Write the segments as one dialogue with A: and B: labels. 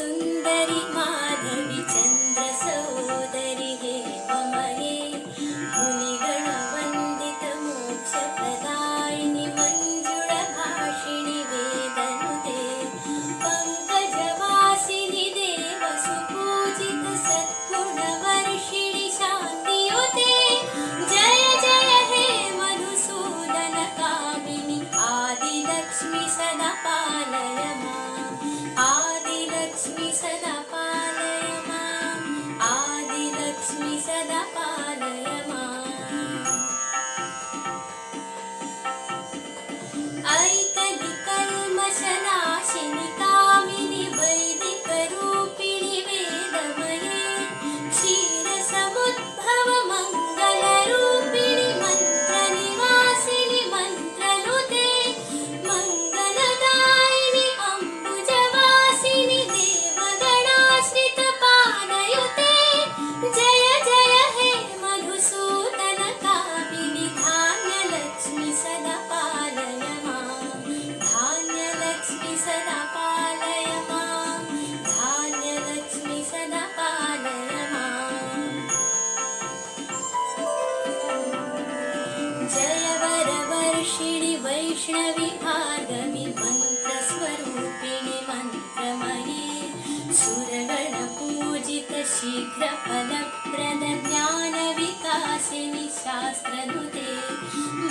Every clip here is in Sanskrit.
A: सुन्दरि माधवी चन्द्र सहोदरि हेममये मुनिगणवन्दित मोक्षप्रदायिनि मञ्जुळभाषिणि वेदनुते पङ्कजवासिनि देवसुपूजित सद्गुणवर्षिणि शान्तियुते जय जय हे मधुसूदन कामिनि आदिलक्ष्मि सदा पालय माम् आदिलक्ष्मि सदा पालय माम् आदिलक्ष्मि सदा पालय माम् ऐकलिकल्मषनाशिनि कामिनि वैदिकरूपिणि वेदमये क्षीरसमुद्भव मङ्गलरूपिणि मन्त्रनिवासिनि मन्त्रनुते मङ्गलदायिनि अम्बुजवासिनि देवगणाश्रित पालयुते जय जय हे मधुसूदन कामिनि धान्यलक्ष्मि सदा पालय माम् धान्यलक्ष्मि सदा पालय माम् धान्यलक्ष्मि सदा पालय माम् जय वरवर्षिणि वैष्णवि भार्गवि मन्त्रस्वरूपिणि मन्त्रमये सुरगणपूजित शीघ्रफलप्रद ज्ञानविकासिनि शास्त्रनुते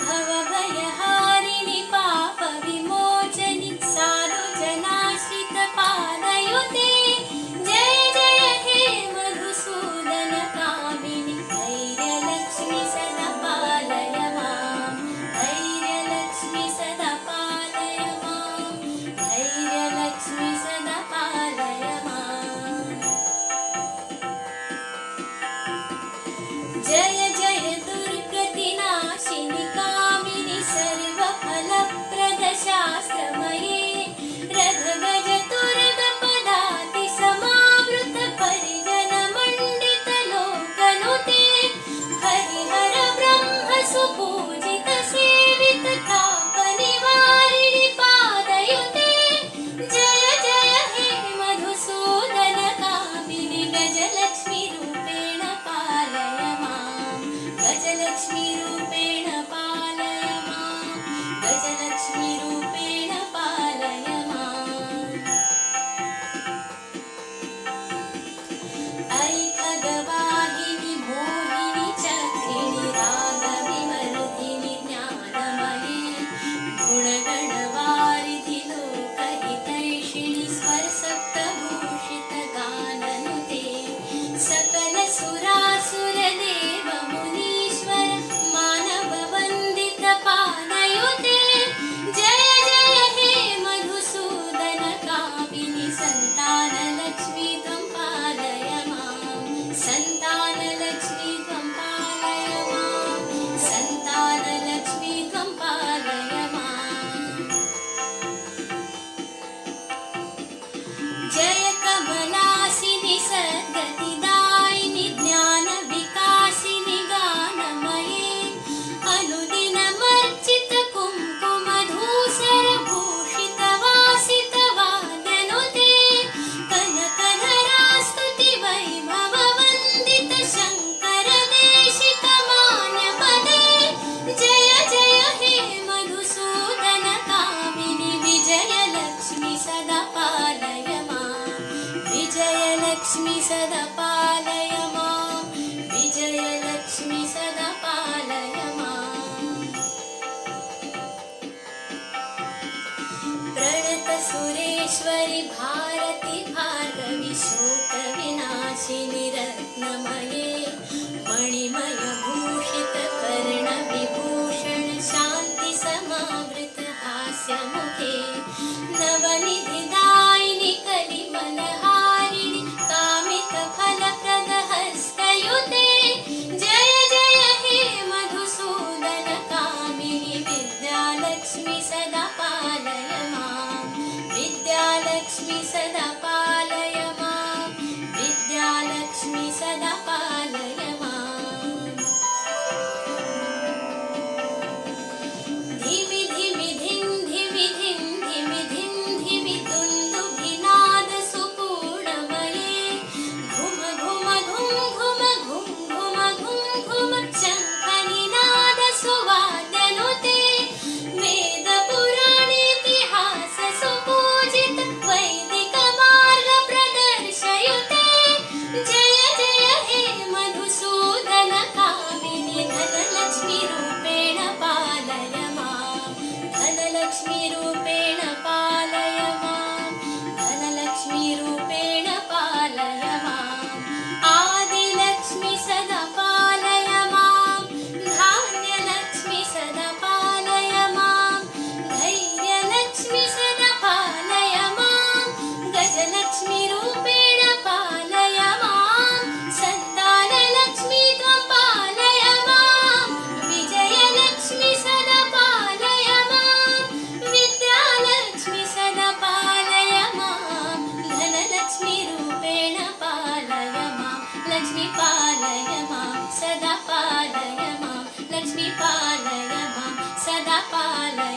A: भवभयहारिणि पापविमोचनि साधुजनाश्रित पालयुते जय जय हे मधुसूदन कामिनि धैर्यलक्ष्मि सदा पालय माम् धैर्यलक्ष्मि सदा पालय माम् धैर्यलक्ष्मि सदा पालय माम् जय जय दुर्गतिनाशिनि कामिनि सर्वफलप्रद शास्त्रमये रघगजतुर्गपदाति समावृत परिजनमण्डित लोकनुते हरिहर ब्रह्म सुपूजित सेवित तापनिवारिणि पादयुते जय जय हे मधुसूदन कामिनि गजलक्ष्मी रूपेण पालय माम् गजलक्ष्मी रूपेण पालय माम् गजलक्ष्मी रूपेण पालय माम् ऐखगवाहिनि मोहिनि चक्रिणि रागविवर्धिनि ज्ञानमये गुणगणवारिधि लोकहितैषिणि स्वरसप्तभूषित गाननुते सकल सुरासुरदेव मुनीश्वर मानववन्दित पालयुते जय जय हे मधुसूदन कामिनि सन्तानलक्ष्मी त्वं पालय माम् सन्तानलक्ष्मी त्वं पालय माम् सन्तानलक्ष्मी त्वं पालय माम् जय कमलासिनि सद्गतिदायिनि ज्ञानविकासिनि गानमये अनुदिनमर्चित कुङ्कुमधूसरभूषित वासित वाद्यनुते कनकधरास्तुति वैभववन्दित शङ्कर देशिक मान्यपदे जय जय हे मधुसूदन कामिनि विजयलक्ष्मि सदा पालय माम् विजयलक्ष्मि सदा पालय माम् विजयलक्ष्मि सदा पालय माम् प्रणत सुरेश्वरि भारति भार्गवि शोकविनाशिनि रत्नमये मणिमय भूषित कर्णविभूषण शान्ति समावृत हास्यमुखे नवनिधिदायिनि कलिमलहारिणि कामित फलप्रद हस्तयुते जय जय हे मधुसूदन कामिनि विद्यालक्ष्मि सदा पालय माम् विद्यालक्ष्मि सदा पालय माम् विद्यालक्ष्मि सदा पालय लक्ष्मीरूपेण पालय मां धनलक्ष्मीरूपेण पालय माम् आदिलक्ष्मी सदा पालय मां धान्यलक्ष्मी सदा पालय मां धैर्यलक्ष्मी सदा पालय मां गजलक्ष्मीरूपेण पालय मां सन्तानलक्ष्मी त्वं पालय मां विजयलक्ष्मी सदा पालय मां विद्यालक्ष्मी सदा पालय मां धनलक्ष्मीरूपेण पालय मां लक्ष्मी पालय मां सदा पालय मां लक्ष्मी पालय मां सदा पालय